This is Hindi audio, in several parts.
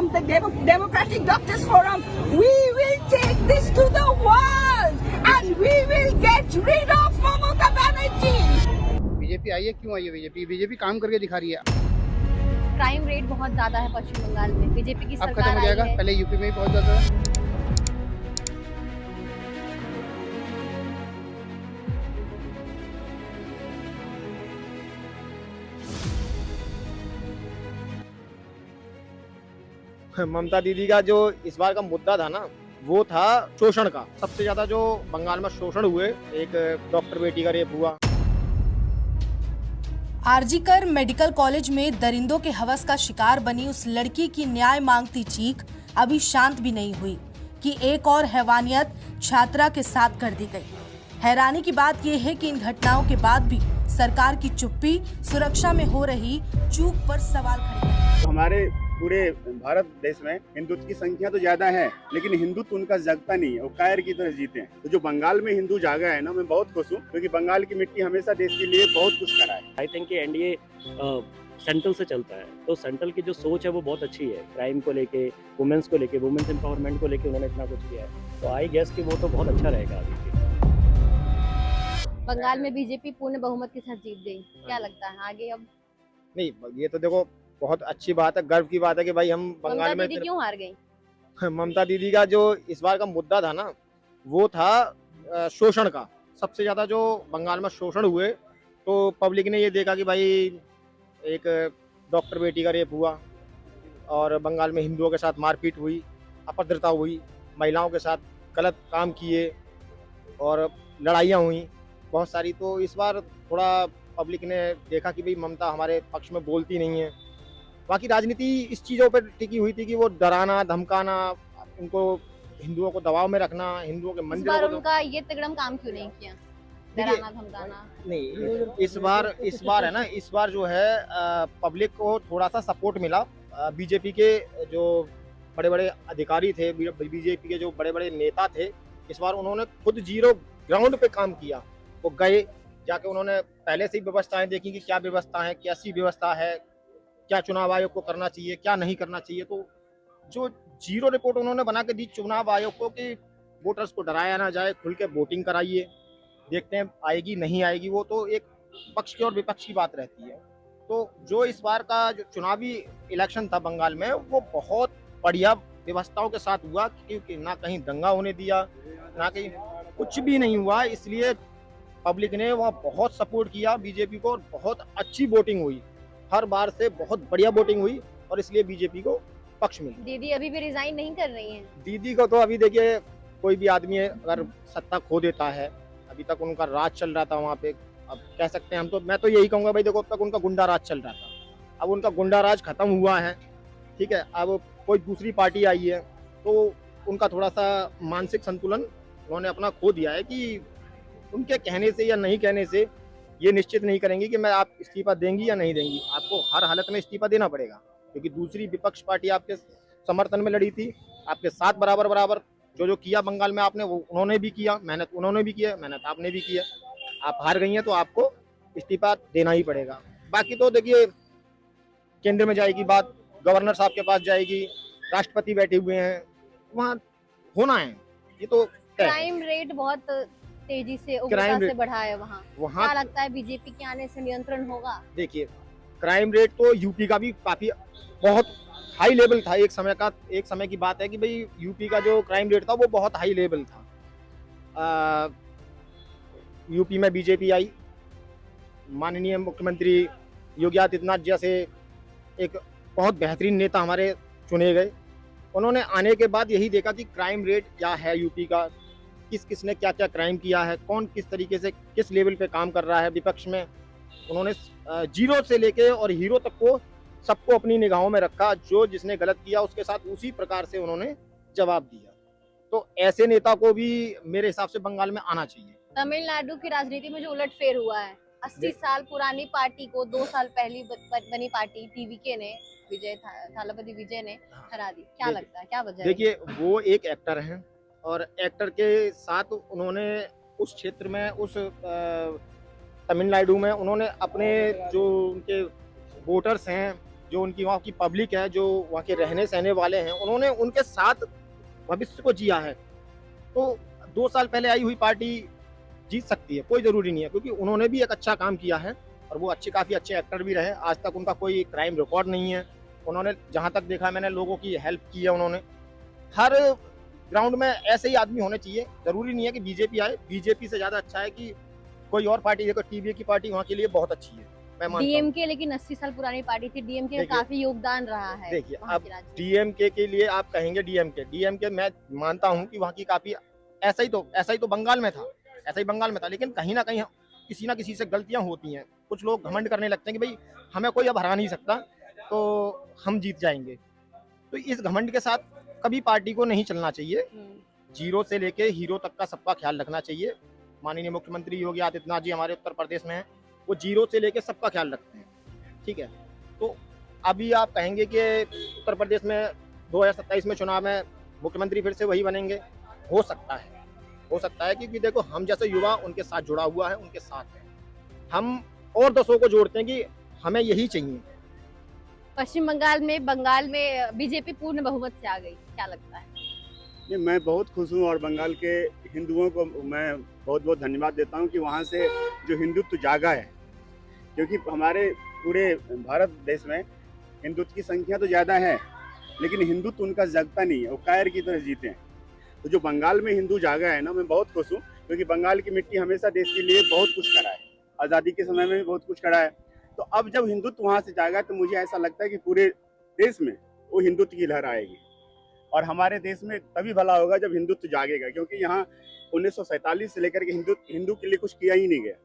from the Democratic Doctors Forum, we will take this to the world and we will get rid of Mamata Banerjee. BJP आई है, क्यों आई है बीजेपी? बीजेपी काम करके दिखा रही है। क्राइम रेट बहुत ज्यादा है पश्चिम बंगाल में, बीजेपी की अब खत्म सरकार हो आई जाएगा, है। पहले यूपी में ही बहुत ज्यादा था। ममता दीदी का जो इस बार का मुद्दा था ना, वो था शोषण का। सबसे ज्यादा जो बंगाल में शोषण हुए, एक डॉक्टर बेटी का रेप हुआ। आरजीकर मेडिकल कॉलेज में दरिंदों के हवस का शिकार बनी उस लड़की की न्याय मांगती चीख अभी शांत भी नहीं हुई कि एक और हैवानियत छात्रा के साथ कर दी गई। हैरानी की बात यह है कि इन घटनाओं के बाद भी सरकार की चुप्पी सुरक्षा में हो रही चूक पर सवाल खड़े करती है। हमारे पूरे भारत देश में हिंदुत्व की संख्या तो ज्यादा है, लेकिन हिंदुत्व उनका जगता नहीं है, वो कायर की तरह जीते हैं। तो जो बंगाल में हिंदू जागा है ना, मैं बहुत खुश हूँ, क्योंकि बंगाल की मिट्टी हमेशा देश के लिए बहुत कुछ करा है। आई थिंक एनडीए सेंट्रल से चलता है, तो सेंट्रल की जो सोच है वो बहुत अच्छी है। क्राइम को लेके, वुमेन्स को लेके, वुमेन्स एम्पावरमेंट को लेके उन्होंने इतना कुछ किया है, तो आई गेस कि वो तो बहुत अच्छा रहेगा अभी। बंगाल में बीजेपी पूर्ण बहुमत के साथ जीत गई, क्या लगता है आगे? अब नहीं, ये तो देखो बहुत अच्छी बात है, गर्व की बात है कि भाई हम बंगाल ममता में दीदी क्यों हार गई? ममता दीदी का जो इस बार का मुद्दा था ना, वो था शोषण का। सबसे ज्यादा जो बंगाल में शोषण हुए, तो पब्लिक ने ये देखा कि भाई एक डॉक्टर बेटी का रेप हुआ और बंगाल में हिंदुओं के साथ मारपीट हुई, अभद्रता हुई, महिलाओं के साथ गलत काम किए और लड़ाइयाँ हुई बहुत सारी। तो इस बार थोड़ा पब्लिक ने देखा कि भाई ममता हमारे पक्ष में बोलती नहीं है। बाकी राजनीति इस चीज़ों पर टिकी हुई थी कि वो डराना, धमकाना, उनको हिंदुओं को दबाव में रखना, हिंदुओं के इस मंदिरों बार को उनका ये तिगड़म काम क्यों नहीं किया? डराना धमकाना नहीं। इस बार है ना, इस बार जो है पब्लिक को थोड़ा सा सपोर्ट मिला। बीजेपी के जो बड़े बड़े अधिकारी थे, बीजेपी के जो बड़े बड़े नेता थे, इस बार उन्होंने खुद जीरो ग्राउंड पे काम किया। वो गए, जाके उन्होंने पहले से ही व्यवस्थाएं देखी कि क्या व्यवस्था है, कैसी व्यवस्था है, क्या चुनाव आयोग को करना चाहिए, क्या नहीं करना चाहिए। तो जो जीरो रिपोर्ट उन्होंने बना के दी चुनाव आयोग को कि वोटर्स को डराया ना जाए, खुल के वोटिंग कराइए, देखते हैं आएगी नहीं आएगी, वो तो एक पक्ष की और विपक्ष की बात रहती है। तो जो इस बार का जो चुनावी इलेक्शन था बंगाल में, वो बहुत बढ़िया व्यवस्थाओं के साथ हुआ, क्योंकि ना कहीं दंगा होने दिया, ना कहीं कुछ भी नहीं हुआ। इसलिए पब्लिक ने वहाँ बहुत सपोर्ट किया बीजेपी को और बहुत अच्छी वोटिंग हुई, हर बार से बहुत बढ़िया वोटिंग हुई और इसलिए बीजेपी को पक्ष मिला। दीदी अभी भी रिजाइन नहीं कर रही हैं? दीदी को तो अभी देखिए, कोई भी आदमी अगर सत्ता खो देता है, अभी तक उनका राज चल रहा था वहाँ पे, अब कह सकते हैं हम तो, मैं तो यही कहूँगा भाई देखो, अब तक उनका गुंडा राज चल रहा था, अब उनका गुंडा राज खत्म हुआ है, ठीक है। अब कोई दूसरी पार्टी आई है, तो उनका थोड़ा सा मानसिक संतुलन उन्होंने अपना खो दिया है कि उनके कहने से या नहीं कहने से ये निश्चित नहीं करेंगे कि मैं आप इस्तीफा देंगी या नहीं देंगी। आपको हर हालत में इस्तीफा देना पड़ेगा, क्योंकि दूसरी विपक्ष पार्टी आपके समर्थन में लड़ी थी, आपके साथ बराबर बराबर जो किया बंगाल में आपने, वो उन्होंने भी किया, मेहनत उन्होंने भी किया, मेहनत आपने भी किया। आप हार गई हैं तो आपको इस्तीफा देना ही पड़ेगा। बाकी तो देखिए, केंद्र में जाएगी बात, गवर्नर साहब के पास जाएगी, राष्ट्रपति बैठे हुए हैं, वहाँ होना है। ये तो क्राइम रेट बहुत तेजी से उग्रता से बढ़ा है वहाँ। क्या लगता है बीजेपी के आने से नियंत्रण होगा? देखिए, क्राइम रेट तो यूपी का भी काफी बहुत हाई लेवल था। एक समय की बात है कि भाई यूपी का जो क्राइम रेट था वो बहुत हाई लेवल था। यूपी में बीजेपी आई, माननीय मुख्यमंत्री योगी आदित्यनाथ जैसे एक बहुत बेहतरीन नेता हमारे चुने गए। उन्होंने आने के बाद यही देखा कि क्राइम रेट क्या है यूपी का, किसने क्या क्या क्राइम किया है, कौन किस तरीके से किस लेवल पे काम कर रहा है विपक्ष में। उन्होंने जीरो से लेके और हीरो तक को सबको अपनी निगाहों में रखा, जो जिसने गलत किया उसके साथ उसी प्रकार से उन्होंने जवाब दिया। तो ऐसे नेता को भी मेरे हिसाब से बंगाल में आना चाहिए। तमिलनाडु की राजनीति में जो उलटफेर हुआ है, 80 साल पुरानी पार्टी को 2 साल पहली बनी पार्टी टीवीके ने, थालापति विजय ने हरा दी। क्या लगता है, क्या वजह है? देखिए, वो एक एक्टर हैं और एक्टर के साथ उन्होंने उस क्षेत्र में, उस तमिलनाडु में उन्होंने अपने जो उनके वोटर्स हैं जो उनकी वहाँ की पब्लिक है, जो वहाँ के रहने सहने वाले हैं, उन्होंने उनके साथ भविष्य को जिया है। तो 2 साल पहले आई हुई पार्टी जीत सकती है, कोई ज़रूरी नहीं है, क्योंकि उन्होंने भी एक अच्छा काम किया है और वो काफ़ी अच्छे एक्टर भी रहे। आज तक उनका कोई क्राइम रिकॉर्ड नहीं है। उन्होंने जहाँ तक देखा मैंने, लोगों की हेल्प की है उन्होंने। हर ग्राउंड में ऐसे ही आदमी होने चाहिए। ज़रूरी नहीं है कि बीजेपी आए, बीजेपी से ज़्यादा अच्छा है कि कोई और पार्टी। देखो टीवी की पार्टी वहाँ के लिए बहुत अच्छी है, मैं मानता हूँ। डीएमके लेकिन 80 साल पुरानी पार्टी थी, डीएमके का देखिए- काफी योगदान रहा है। देखिए, वहाँ अब की राजनीति में। डीएमके के लिए आप कहेंगे डीएमके मैं मानता हूँ कि वहाँ की काफ़ी ऐसा ही तो बंगाल में था, लेकिन कहीं ना कहीं किसी से गलतियाँ होती हैं। कुछ लोग घमंड करने लगते हैं कि भाई हमें कोई अब हरा नहीं सकता, तो हम जीत जाएंगे। तो इस घमंड के साथ कभी पार्टी को नहीं चलना चाहिए। जीरो से लेके हीरो तक का सबका ख्याल रखना चाहिए। माननीय मुख्यमंत्री योगी आदित्यनाथ जी हमारे उत्तर प्रदेश में हैं, वो जीरो से लेके सबका ख्याल रखते हैं, ठीक है। तो अभी आप कहेंगे कि उत्तर प्रदेश में 2027 में चुनाव में मुख्यमंत्री फिर से वही बनेंगे, हो सकता है क्योंकि देखो हम जैसे युवा उनके साथ जुड़ा हुआ है, उनके साथ है। हम और 200 को जोड़ते हैं कि हमें यही चाहिए। पश्चिम बंगाल में बीजेपी पूर्ण बहुमत से आ गई, क्या लगता है? नहीं, मैं बहुत खुश हूँ और बंगाल के हिंदुओं को मैं बहुत बहुत धन्यवाद देता हूँ कि वहाँ से जो हिंदुत्व जागा है, क्योंकि हमारे पूरे भारत देश में हिंदुत्व की संख्या तो ज़्यादा है, लेकिन हिंदुत्व उनका जगता नहीं है, वो कायर की तरह जीते हैं। तो जो बंगाल में हिंदू जागा है ना, मैं बहुत खुश हूँ, क्योंकि बंगाल की मिट्टी हमेशा देश के लिए बहुत कुछ करा है, आज़ादी के समय में भी बहुत कुछ करा है। तो अब जब हिंदुत्व वहाँ से जागा, तो मुझे ऐसा लगता है कि पूरे देश में वो हिंदुत्व की लहर आएगी और हमारे देश में तभी भला होगा जब हिंदुत्व जागेगा, क्योंकि यहाँ 1947 से लेकर के हिंदू के लिए कुछ किया ही नहीं गया।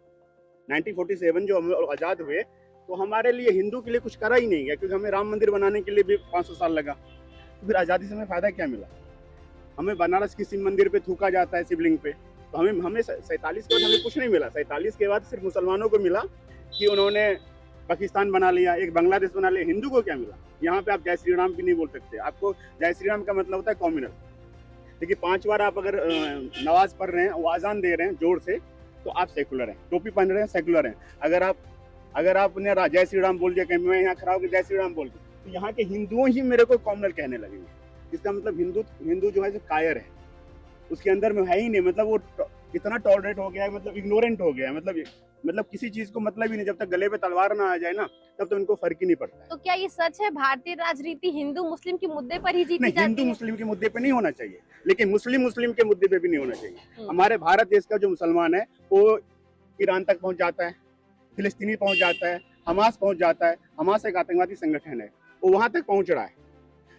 1947 जो हम आज़ाद हुए, तो हमारे लिए हिंदू के लिए कुछ करा ही नहीं गया, क्योंकि हमें राम मंदिर बनाने के लिए भी 500 साल लगा। तो फिर आज़ादी से हमें फ़ायदा क्या मिला? हमें बनारस के शिव मंदिर पे थूका जाता है, शिवलिंग पे, तो हमें 47 के बाद हमें कुछ नहीं मिला। 47 के बाद सिर्फ मुसलमानों को मिला कि उन्होंने पाकिस्तान बना लिया, एक बांग्लादेश बना लिया। हिंदू को क्या मिला? यहाँ पे आप जय श्री राम भी नहीं बोल सकते। आपको जय श्री राम का मतलब होता है कॉम्युनल। देखिए 5 बार आप अगर नमाज पढ़ रहे हैं, वो आज़ान दे रहे हैं जोर से, तो आप सेकुलर हैं। टोपी पहन रहे हैं, सेकुलर हैं। अगर आपने जय श्री राम बोल दिया, कहीं मैं यहाँ खड़ा होकर जय श्री राम बोल दिया, तो यहाँ के हिंदुओं ही मेरे को कॉम्युनल कहने लगेंगे। इसका मतलब हिंदू जो है जो कायर है, उसके अंदर में है ही नहीं। मतलब वो इतना टॉलरेट हो गया है, मतलब इग्नोरेंट हो गया है, मतलब किसी चीज को मतलब ही नहीं। जब तक गले पे तलवार ना आ जाए ना, तब तो इनको फर्क ही नहीं पड़ता है। तो क्या ये सच है भारतीय राजनीति हिंदू मुस्लिम के मुद्दे पर ही जीती नहीं, जाती हिंदू है? मुस्लिम के मुद्दे पे नहीं होना चाहिए, लेकिन मुस्लिम के मुद्दे पे भी नहीं होना चाहिए। हमारे भारत देश का जो मुसलमान है, वो ईरान तक पहुंच जाता है, फिलिस्तीनी पहुंच जाता है, हमास पहुंच जाता है। हमास एक आतंकवादी संगठन है, वो वहां तक पहुंच रहा है।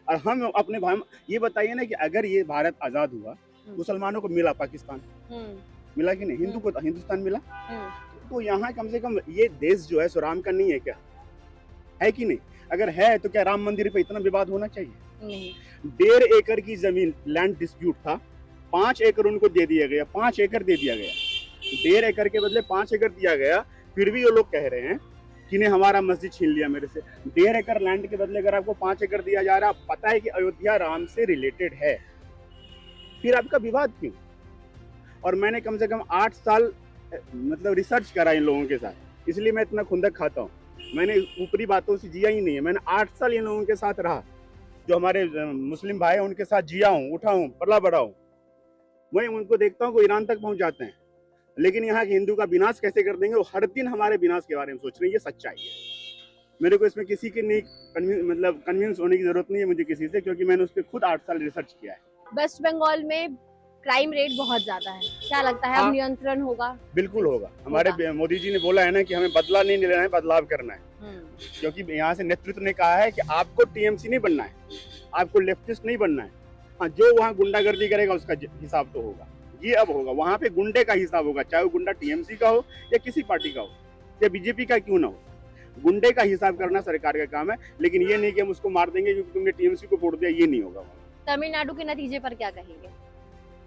और हम अपने भाई, ये बताइए ना कि अगर ये भारत आजाद हुआ, मुसलमानों को मिला पाकिस्तान, मिला कि नहीं? हिंदू को हिंदुस्तान मिला। तो यहाँ कम से कम ये देश जो है सो राम का नहीं है क्या? है कि नहीं? अगर है तो क्या राम मंदिर पे इतना विवाद होना चाहिए? नहीं। 1.5 एकड़ की जमीन लैंड डिस्प्यूट था, 5 एकड़ उनको दे दिया गया, 5 एकड़ दे दिया गया। 1.5 एकड़ के बदले 5 एकड़ दिया गया। फिर भी ये लोग कह रहे हैं कि नहीं हमारा मस्जिद छीन लिया मेरे से। 1.5 एकड़ लैंड के बदले अगर आपको 5 एकड़ दिया जा रहा है, पता है कि अयोध्या राम से रिलेटेड है, फिर आपका विवाद क्यों? और मैंने कम से कम 8 साल मतलब रिसर्च करा इन लोगों के साथ, इसलिए मैं इतना खुंदक खाता हूँ। मैंने ऊपरी बातों से जिया ही नहीं है। मैंने 8 साल इन लोगों के साथ रहा, जो हमारे मुस्लिम भाई हैं उनके साथ जिया हूँ, उठा हूँ, पला बड़ा हूँ। मैं उनको देखता हूँ, वो ईरान तक पहुँच जाते हैं, लेकिन यहाँ के हिंदू का विनाश कैसे कर देंगे, वो हर दिन हमारे विनाश के बारे में सोच रहे हैं। ये सच्चाई है। मेरे को इसमें किसी की नहीं कन्विंस होने की जरूरत नहीं है मुझे किसी से, क्योंकि मैंने उस पर खुद 8 साल रिसर्च किया है। वेस्ट बंगाल में क्राइम रेट बहुत ज्यादा है, क्या लगता है अब नियंत्रण होगा? बिल्कुल होगा। हमारे मोदी जी ने बोला है ना कि हमें बदला नहीं लेना है, बदलाव करना है। क्योंकि यहाँ से नेतृत्व ने कहा है कि आपको टीएमसी नहीं बनना है, आपको लेफ्टिस्ट नहीं बनना है। हाँ, जो वहाँ गुंडागर्दी करेगा उसका हिसाब तो होगा। ये अब होगा, वहाँ पे गुंडे का हिसाब होगा, चाहे वो गुंडा टीएमसी का हो या किसी पार्टी का हो या बीजेपी का क्यों ना हो। गुंडे का हिसाब करना सरकार का काम है, लेकिन ये नहीं कि हम उसको मार देंगे क्योंकि तुमने टीएमसी को वोट दिया, ये नहीं होगा। तमिलनाडु के नतीजे पर क्या कहेंगे?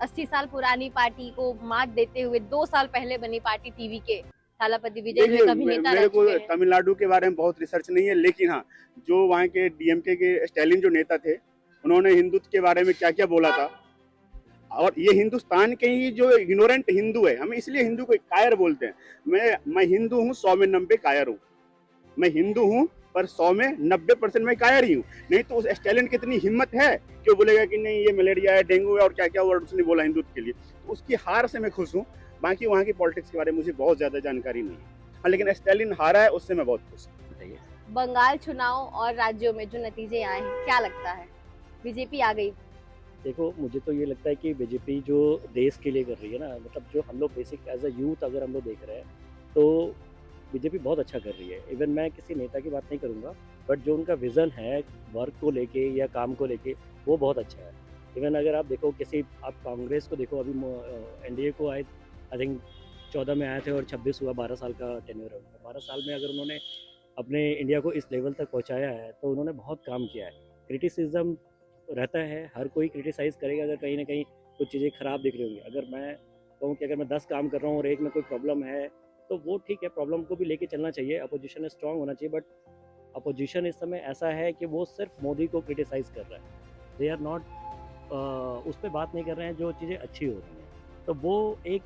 80 साल पुरानी पार्टी को मात देते हुए 2 साल पहले बनी पार्टी टीवी के थालापति विजय जो एक अभिनेता मेरे को तमिलनाडु के बारे में बहुत रिसर्च नहीं है, लेकिन हाँ, जो वहाँ के डीएमके के स्टालिन जो नेता थे, उन्होंने हिंदुत्व के बारे में क्या क्या बोला था। और ये हिंदुस्तान के ही जो इग्नोरेंट हिंदू है, हम इसलिए हिंदू को कायर बोलते हैं। मैं हिंदू हूँ, 100 में 90 कायर हूँ। मैं हिंदू हूँ, पर 100 में 90% मैं कायर ही हूँ। नहीं तो उस स्टालिन की इतनी हिम्मत है कि वो बोलेगा कि नहीं ये मलेरिया है, डेंगू है और क्या क्या वर्ड उसने बोला हिंदुत्व के लिए, तो उसकी हार से मैं खुश हूँ। बाकी वहाँ की पॉलिटिक्स के बारे में मुझे बहुत ज्यादा जानकारी नहीं है, हाँ, लेकिन स्टालिन हारा है उससे मैं बहुत खुश हूँ। बताइए। बंगाल चुनाव और राज्यों में जो नतीजे आए हैं, क्या लगता है? बीजेपी आ गई। देखो, मुझे तो ये लगता है कि बीजेपी जो देश के लिए कर रही है ना, मतलब जो हम लोग बेसिक एज अ यूथ अगर हम लोग देख रहे हैं, तो बीजेपी बहुत अच्छा कर रही है। इवन मैं किसी नेता की बात नहीं करूँगा, बट जो उनका विज़न है वर्क को लेके या काम को लेके, वो बहुत अच्छा है। इवन अगर आप देखो आप कांग्रेस को देखो, अभी एनडीए को आई थिंक 14 में आए थे और 26 हुआ, 12 साल का टेन्योर है उनका। 12 साल में अगर उन्होंने अपने इंडिया को इस लेवल तक पहुँचाया है, तो उन्होंने बहुत काम किया है। क्रिटिसिज्म रहता है, हर कोई क्रिटिसाइज़ करेगा अगर कहीं ना कहीं कुछ चीज़ें ख़राब दिख रही होंगी। अगर मैं कहूँ कि अगर मैं 10 काम कर रहा हूँ और एक में कोई प्रॉब्लम है, तो वो ठीक है, प्रॉब्लम को भी लेके चलना चाहिए। अपोजिशन स्ट्रांग होना चाहिए, बट अपोजिशन इस समय ऐसा है कि वो सिर्फ मोदी को क्रिटिसाइज़ कर रहा है। दे आर नॉट उस पर बात नहीं कर रहे हैं जो चीज़ें अच्छी हो रही हैं। तो वो एक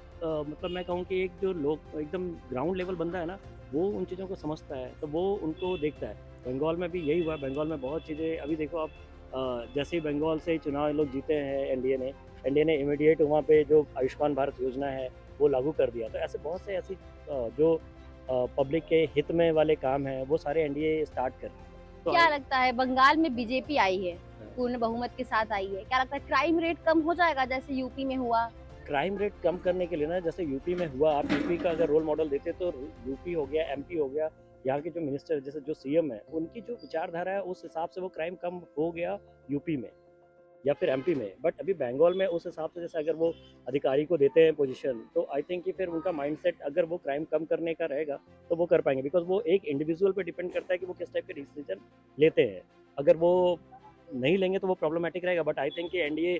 मतलब मैं कहूँ कि एक जो लोग एकदम ग्राउंड लेवल बंदा है ना, वो उन चीज़ों को समझता है, तो वो उनको देखता है। बंगाल में भी यही हुआ। बंगाल में बहुत चीज़ें अभी देखो आप, जैसे ही बंगाल से चुनाव लोग जीते हैं एनडीए ने इमीडिएट वहाँ पे जो आयुष्मान भारत योजना है वो लागू कर दिया। तो ऐसे बहुत से ऐसी जो पब्लिक के हित में वाले काम हैं वो सारे एनडीए स्टार्ट कर रही है। तो क्या लगता है, बंगाल में बीजेपी आई है, पूर्ण बहुमत के साथ आई है, क्या लगता है क्राइम रेट कम हो जाएगा जैसे यूपी में हुआ? क्राइम रेट कम करने के लिए ना, जैसे यूपी में हुआ, आप यूपी का अगर रोल मॉडल देते तो यूपी हो गया, एमपी हो गया, यहाँ के जो मिनिस्टर जैसे जो सीएम है, उनकी जो विचारधारा है उस हिसाब से वो क्राइम कम हो गया यूपी में या फिर एमपी में। बट अभी बंगाल में उस हिसाब से जैसे अगर वो अधिकारी को देते हैं पोजीशन, तो आई थिंक कि फिर उनका माइंडसेट अगर वो क्राइम कम करने का रहेगा तो वो कर पाएंगे, बिकॉज वो एक इंडिविजुअल पे डिपेंड करता है कि वो किस टाइप के डिसीजन लेते हैं। अगर वो नहीं लेंगे तो वो प्रॉब्लमेटिक रहेगा। बट आई थिंक कि एनडीए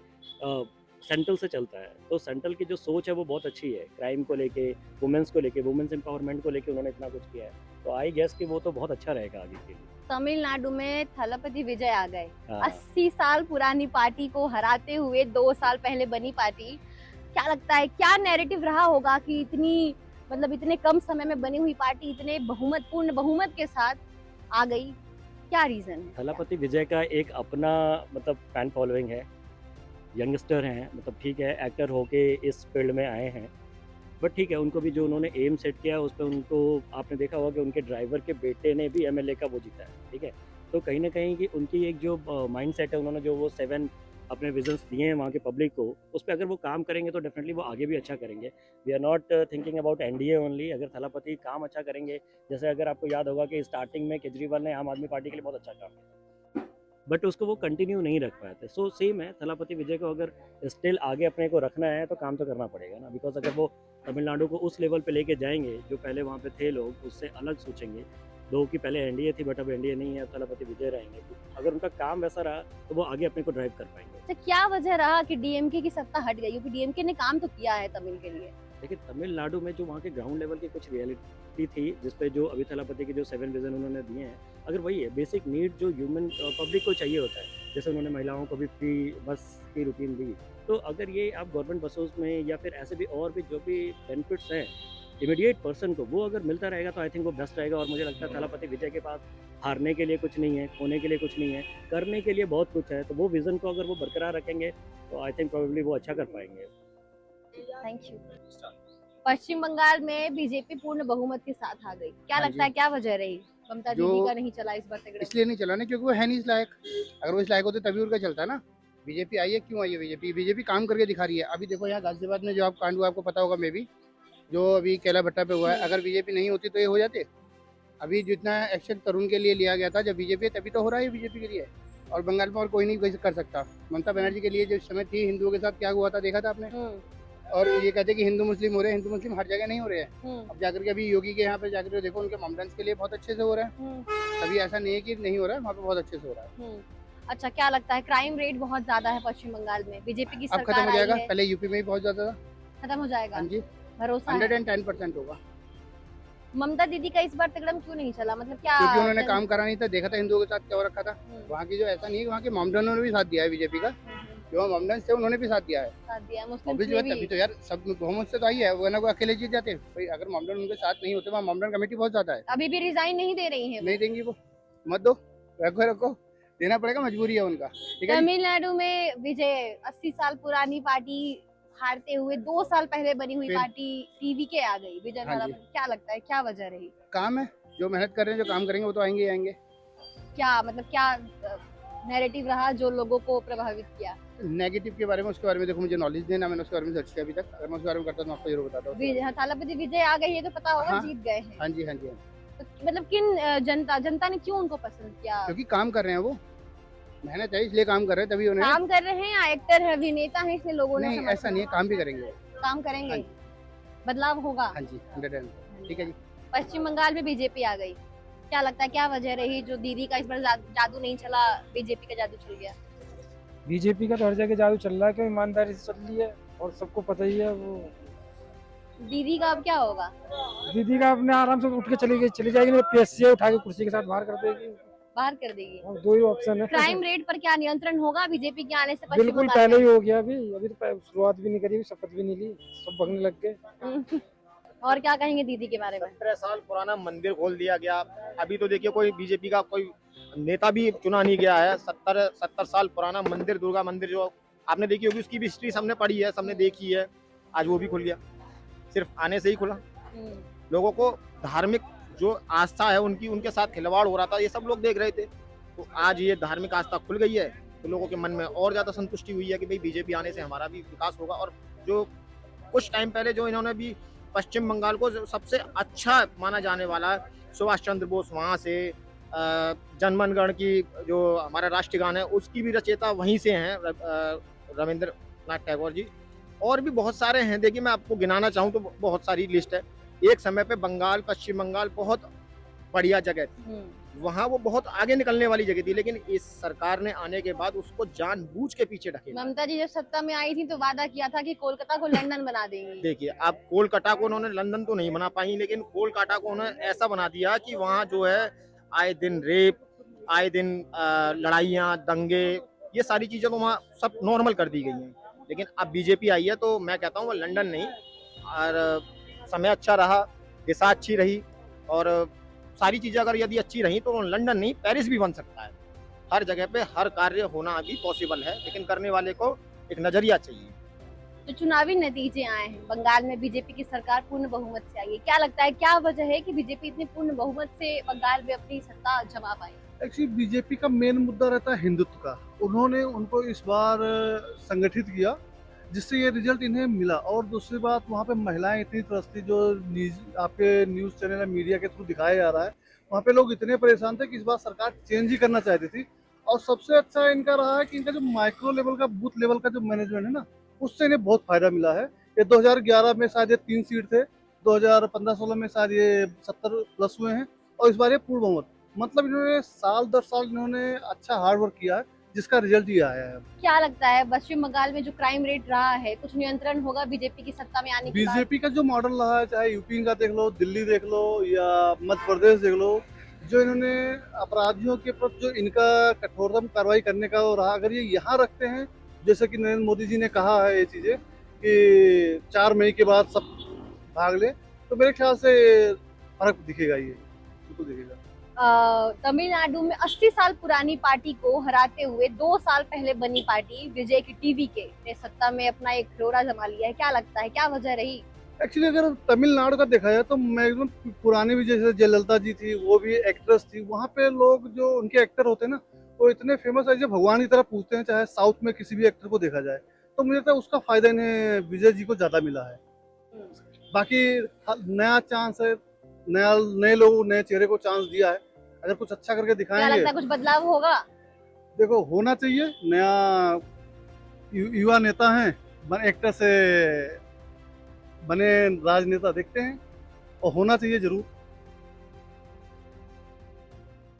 सेंट्रल से चलता है, तो सेंट्रल की जो सोच है वो बहुत अच्छी है। क्राइम को लेके, वुमेन्स को लेके, वुमेन्स एम्पावरमेंट को लेके उन्होंने इतना कुछ किया है, तो आई गेस कि वो तो बहुत अच्छा रहेगा आगे के लिए। तमिलनाडु में थलपति विजय आ गए। हाँ। 80 साल पुरानी पार्टी को हराते हुए 2 साल पहले बनी पार्टी। क्या लगता है, क्या नैरेटिव रहा होगा कि इतने कम समय में बनी हुई पार्टी इतने पूर्ण बहुमत के साथ आ गई? क्या रीजन है? थलपति विजय का एक अपना मतलब फैन फॉलोइंग है, यंगस्टर हैं, मतलब ठीक है, एक्टर होके इस फील्ड में आए हैं, बट ठीक है, उनको भी जो उन्होंने एम सेट किया उस पर उनको आपने देखा होगा कि उनके ड्राइवर के बेटे ने भी एमएलए का वो जीता है, ठीक है। तो कहीं ना कहीं कि उनकी एक जो माइंड सेट है, उन्होंने जो वो 7 अपने विजन्स दिए हैं वहाँ के पब्लिक को, उस पर अगर वो काम करेंगे तो डेफिनेटली वो आगे भी अच्छा करेंगे। We are not thinking about NDA only. अगर थलापति काम अच्छा करेंगे, जैसे अगर आपको याद होगा कि स्टार्टिंग में केजरीवाल ने आम आदमी पार्टी के लिए बहुत अच्छा काम किया, बट उसको वो कंटिन्यू नहीं रख पाए थे। सो सेम है, थलापति विजय को अगर स्टिल आगे अपने को रखना है तो काम तो करना पड़ेगा ना, बिकॉज अगर वो तमिलनाडु को उस लेवल पे लेके जाएंगे जो पहले वहाँ पे थे लोग, उससे अलग सोचेंगे। दो कि पहले एनडीए थी बट अब एनडीए नहीं है, थलापति विजय रहेंगे, अगर उनका काम वैसा रहा तो वो आगे अपने को ड्राइव कर पाएंगे। तो क्या वजह रहा कि डीएमके की सत्ता हट गई? क्योंकि डीएमके ने काम तो किया है तमिल के लिए। देखिए, तमिलनाडु में जो वहाँ के ग्राउंड लेवल की कुछ रियलिटी थी, जिसपे जो अभी थलापति के जो 7 विजन उन्होंने दिए हैं, अगर वही है बेसिक नीड जो ह्यूमन पब्लिक को चाहिए होता है, जैसे उन्होंने महिलाओं को भी फ्री बस की रूटीन दी, तो अगर ये आप गवर्नमेंट बसों में या फिर ऐसे भी और भी जो भी बेनिफिट्स हैं इमीडिएट पर्सन को, वो अगर मिलता रहेगा तो आई थिंक वो बेस्ट रहेगा। और मुझे लगता है थलापति विजय के पास हारने के लिए कुछ नहीं है, खोने के लिए कुछ नहीं है, करने के लिए बहुत कुछ है। तो वो विजन को अगर वो बरकरार रखेंगे तो आई थिंक प्रोबेबली वो अच्छा कर पाएंगे। Thank you. पश्चिम बंगाल में बीजेपी पूर्ण बहुमत के साथ आ गई। क्या हाँ लगता है क्या वजह रही? ममता जो- दीदी का नहीं चला इस बार तगड़ा। इसलिए नहीं चला ना क्योंकि वो है नहीं इस लायक। अगर वो इस लायक होते तभी उनका चलता ना। बीजेपी आई है, क्यों आई है बीजेपी काम करके दिखा रही है। अभी देखो यहाँ गाजियाबाद में जो आप कांड हुआ, आपको पता होगा, मे भी जो अभी कैला भट्टा पे हुआ है, अगर बीजेपी नहीं होती तो ये हो जाते। अभी जितना एक्शन तरुण के लिए लिया गया था, जब बीजेपी है तभी तो हो रहा है बीजेपी के लिए। और बंगाल में और कोई नहीं कर सकता। ममता बनर्जी के लिए जो समय थी, हिंदुओं के साथ क्या हुआ था देखा था आपने। और ये कहते कि हिंदू मुस्लिम हो रहे हैं, हिंदू मुस्लिम हर जगह नहीं हो रहे हैं। अब जाकर के अभी योगी के यहाँ पे जाकर देखो, उनके मॉमडेंस के लिए बहुत अच्छे से हो रहा है। अभी ऐसा नहीं है कि नहीं हो रहा है, वहाँ पे बहुत अच्छे से हो रहा है। अच्छा, क्या लगता है क्राइम रेट बहुत ज्यादा है पश्चिम बंगाल में, बीजेपी की अब सरकार खत्म हो आई जाएगा। है, पहले यूपी में भी बहुत ज्यादा था, खत्म हो जाएगा? हाँ जी, भरोसा है? 110% होगा। ममता दीदी का इस बार तगड़म क्यों नहीं चला? मतलब क्या? क्योंकि उन्होंने काम करा नहीं था, देखा था हिंदुओं के साथ क्या हो रखा था। हम्म, वहाँ की जो ऐसा नहीं है, वहाँ के मॉमडनों ने भी साथ दिया है बीजेपी का। जो मॉमडन्स थे उन्होंने भी साथ दिया है। साथ दिया मुस्लिम अभी जो है तभी तो यार सब बहुमत से तो आई है, वरना वो अकेले जीत जाते। भाई अगर मॉमडन उनके साथ नहीं होते, वहाँ मॉमडन कमेटी बहुत ज्यादा है, अभी भी रिजाइन नहीं दे रही है वो। नहीं देंगी वो। मत दो, रखो रखो, देना पड़ेगा, मजबूरी है उनका, ठीक है जी? तमिलनाडु में विजय 80 साल पुरानी पार्टी हारते हुए 2 साल पहले बनी हुई फिर- पार्टी टीवीके आ गई विजय हाँ जी। थालापति। क्या लगता है क्या वजह रही? काम है, जो मेहनत कर रहे हैं, जो काम करेंगे वो तो आएंगे ही आएंगे। क्या मतलब क्या नैरेटिव रहा जो लोगों को प्रभावित किया? नेगेटिव के बारे में, उसके बारे में देखो मुझे नॉलेज देना, मैंने उसके बारे में सर्च किया अभी तक, अगर मैं उसके बारे में करता तो मैं आपको जरूर बताता हूँ। थालापति विजय आ गई है तो पता होगा हाँ। जीत गए हैं। हाँ जी, हाँ जी, हाँ जी। तो मतलब किन जनता ने क्यों उनको पसंद किया? क्योंकि काम कर रहे हैं वो, मेहनत है इसलिए काम कर रहे हैं, तभी उन्हें। काम कर रहे हैं या एक्टर है, अभिनेता है, इसलिए लोगों ने नहीं, समर्थन ऐसा नहीं है, किया? काम भी करेंगे वो। काम करेंगे, हाँ जी। बदलाव होगा। हाँ जी, 100%। ठीक है जी। पश्चिम बंगाल में बीजेपी आ गई, क्या लगता है क्या वजह रही जो दीदी का इस बार जादू नहीं चला, बीजेपी का जादू चल गया? बीजेपी का तो हर जगह जादू चल रहा है, क्यों ईमानदारी से चल रही है और सबको पता ही है। वो दीदी का अब क्या होगा? दीदी का अपने आराम से उठ के चली जाएगी, नहीं पीएससी उठा के कुर्सी के साथ बाहर कर देगी। बाहर कर देगी। और दो ही ऑप्शन है। क्राइम रेट पर क्या नियंत्रण होगा बीजेपी के आने से? पश्चिम बिल्कुल बंगाल पहले में? ही हो गया, अभी तो शुरुआत भी नहीं करी, शपथ भी नहीं ली, सब भगने लग गए। और क्या कहेंगे दीदी के बारे में? 17 साल पुराना मंदिर खोल दिया गया। अभी तो देखिए कोई बीजेपी का कोई नेता भी चुना नहीं गया है। 70 साल पुराना मंदिर, दुर्गा मंदिर जो आपने देखी होगी, उसकी भी हिस्ट्री सबने पढ़ी है, सबने देखी है। आज वो भी खुल गया, सिर्फ आने से ही खुला। लोगों को धार्मिक जो आस्था है उनकी, उनके साथ खिलवाड़ हो रहा था, ये सब लोग देख रहे थे। तो आज ये धार्मिक आस्था खुल गई है, तो लोगों के मन में और ज्यादा संतुष्टि हुई है कि भाई बीजेपी आने से हमारा भी विकास होगा। और जो कुछ टाइम पहले जो इन्होंने भी पश्चिम बंगाल को सबसे अच्छा माना जाने वाला सुभाष चंद्र बोस, वहाँ से जनगण मन की जो हमारा राष्ट्रीय गान है उसकी भी रचयिता वहीं से हैं, रविंद्रनाथ टैगोर जी। और भी बहुत सारे हैं, देखिए मैं आपको गिनाना चाहूँ तो बहुत सारी लिस्ट है। एक समय पे बंगाल, पश्चिम बंगाल बहुत बढ़िया जगह थी, वहाँ वो बहुत आगे निकलने वाली जगह थी, लेकिन इस सरकार ने आने के बाद उसको जानबूझ के पीछे ढकेला। ममता जी जब सत्ता में आई थी तो वादा किया था कि कोलकाता को लंदन बना देंगी। देखिए अब कोलकाता को उन्होंने लंदन तो नहीं बना पाई, लेकिन कोलकाता को उन्होंने ऐसा बना दिया कि वहाँ जो है आए दिन रेप, आए दिन लड़ाइयाँ, दंगे, ये सारी चीजें तो वहाँ सब नॉर्मल कर दी गई हैं। लेकिन अब बीजेपी आई है तो मैं कहता हूँ वो लंदन नहीं, और समय अच्छा रहा, दिशा अच्छी रही, और सारी चीजें अगर यदि अच्छी रही तो लंदन नहीं पेरिस भी बन सकता है। हर जगह पे हर कार्य होना अभी पॉसिबल है, लेकिन करने वाले को एक नजरिया चाहिए। तो चुनावी नतीजे आए हैं, बंगाल में बीजेपी की सरकार पूर्ण बहुमत से आई है, क्या लगता है क्या वजह है कि बीजेपी इतनी पूर्ण बहुमत से बंगाल में अपनी सत्ता जमा पाई? एक्चुअली बीजेपी का मेन मुद्दा रहता है हिंदुत्व का। उन्होंने उनको इस बार संगठित किया, जिससे ये रिजल्ट इन्हें मिला। और दूसरी बात, वहाँ पे महिलाएं इतनी त्रस्ती, जो आपके न्यूज़ चैनल या मीडिया के थ्रू दिखाया जा रहा है, वहाँ पे लोग इतने परेशान थे कि इस बार सरकार चेंज ही करना चाहती थी। और सबसे अच्छा इनका रहा है कि इनका जो माइक्रो लेवल का, बूथ लेवल का जो मैनेजमेंट है ना, उससे इन्हें बहुत फायदा मिला है। ये 2011 में शायद ये 3 सीट थे, 2015-16 में शायद ये 70+ हुए हैं, और इस बार ये पूर्ण बहुमत। मतलब इन्होंने साल दर साल इन्होंने अच्छा हार्ड वर्क किया है, जिसका रिजल्ट ये आया है। क्या लगता है पश्चिम बंगाल में जो क्राइम रेट रहा है, कुछ नियंत्रण होगा बीजेपी की सत्ता में आने के बाद? बीजेपी का जो मॉडल रहा है, चाहे यूपी का देख लो, दिल्ली देख लो, या मध्य प्रदेश देख लो, जो इन्होंने अपराधियों के प्रति जो इनका कठोरतम कार्रवाई करने का रहा, अगर ये यहाँ रखते हैं, जैसे कि नरेंद्र मोदी जी ने कहा है ये चीजें कि 4 मई के बाद सब भाग ले, तो मेरे ख्याल से फर्क दिखेगा, ये बिल्कुल दिखेगा। तमिलनाडु में 80 साल पुरानी पार्टी को हराते हुए 2 साल पहले बनी पार्टी विजय की टीवीके ने सत्ता में अपना एक फ्लोरा जमा लिया है, क्या लगता है क्या वजह रही? एक्चुअली अगर तमिलनाडु का देखा जाए तो मैं एकदम पुरानी भी, जैसे जयललिता जी थी, वो भी एक्ट्रेस थी। वहाँ पे लोग जो उनके एक्टर होते हैं ना, वो इतने फेमस है, जो भगवान की तरह पूछते हैं, चाहे साउथ में किसी भी एक्टर को देखा जाए। तो मुझे लगता है उसका फायदा इन्हें, विजय जी को ज्यादा मिला है। बाकी नया चांस है, नए लोग, नए चेहरे को चांस दिया है, अगर कुछ अच्छा करके क्या दिखाएंगे। लगता है कुछ बदलाव होगा? देखो होना चाहिए, नया युवा नेता हैं, एक्टर से बने राजनेता देखते हैं, और होना चाहिए जरूर।